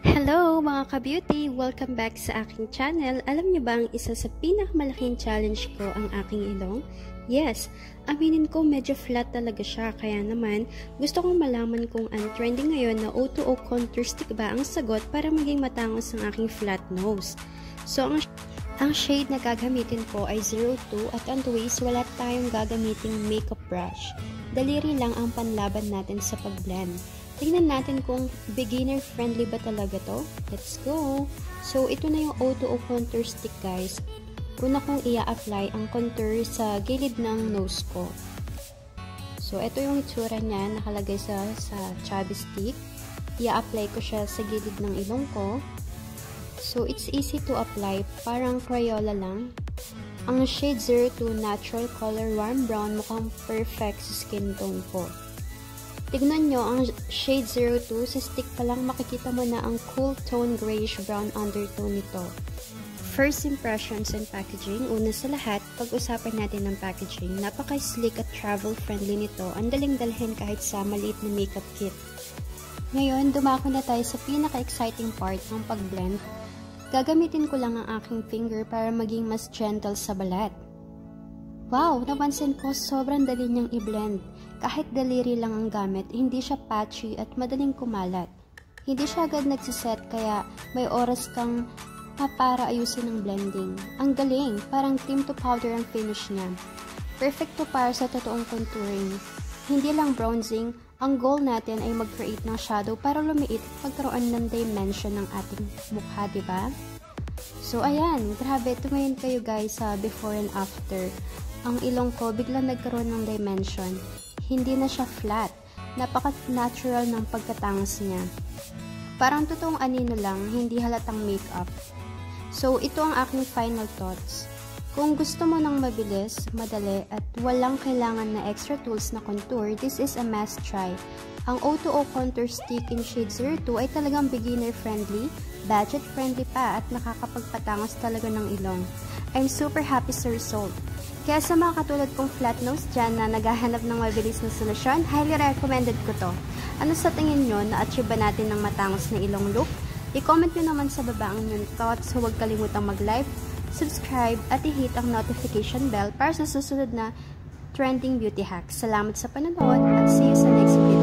Hello mga ka-beauty! Welcome back sa aking channel. Alam niyo ba ang isa sa pinakamalaking challenge ko ang aking ilong? Yes, aminin ko medyo flat talaga siya. Kaya naman, gusto kong malaman kung ang trending ngayon na O2O contour stick ba ang sagot para maging matangos ang aking flat nose. So, ang shade na gagamitin ko ay 02 at on the waist, wala tayong gagamiting makeup brush. Daliri lang ang panlaban natin sa pag-blend. Tingnan natin kung beginner-friendly ba talaga to. Let's go! So, ito na yung O2O contour stick, guys. Una kong i-apply ang contour sa gilid ng nose ko. So, ito yung itsura niya, nakalagay sa chubby stick. I-apply ko siya sa gilid ng ilong ko. So, it's easy to apply. Parang Crayola lang. Ang shade 02 natural color warm brown mukhang perfect sa skin tone ko. Tignan nyo, ang shade 02, sa stick pa lang makikita mo na ang cool tone grayish brown undertone nito. First impressions and packaging. Una sa lahat, pag-usapan natin ng packaging. Napaka-slick at travel-friendly nito. Ang daling dalhin kahit sa maliit na makeup kit. Ngayon, dumako na tayo sa pinaka-exciting part ng pag-blend. Gagamitin ko lang ang aking finger para maging mas gentle sa balat. Wow! Napansin ko, sobrang dali niyang i-blend. Kahit daliri lang ang gamit, hindi siya patchy at madaling kumalat. Hindi siya agad nagsiset kaya may oras kang para ayusin ang blending. Ang galing! Parang cream to powder ang finish niya. Perfect to para sa totoong contouring. Hindi lang bronzing, ang goal natin ay mag-create ng shadow para lumiit at magkaroon ng dimension ng ating mukha, diba? So, ayan. Grabe, tumayin kayo guys sa before and after. Ang ilong ko biglang nagkaroon ng dimension. Hindi na siya flat. Napaka-natural ng pagkatangos niya. Parang totoong anino lang, hindi halatang makeup. So, ito ang aking final thoughts. Kung gusto mo ng mabilis, madali, at walang kailangan na extra tools na contour, this is a must try. Ang O2O contour stick in shade 02 ay talagang beginner-friendly, budget-friendly pa, at nakakapagpatangos talaga ng ilong. I'm super happy sa result. Kaya sa mga katulad kong flat nose dyan na naghahanap ng mabilis na solusyon, highly recommended ko to. Ano sa tingin nyo, na-achieve ba natin ng matangos na ilong look? I-comment nyo naman sa baba ang inyong thoughts. Huwag kalimutang mag-like, subscribe, at i-hit ang notification bell para sa susunod na trending beauty hacks. Salamat sa panonood at see you sa next video.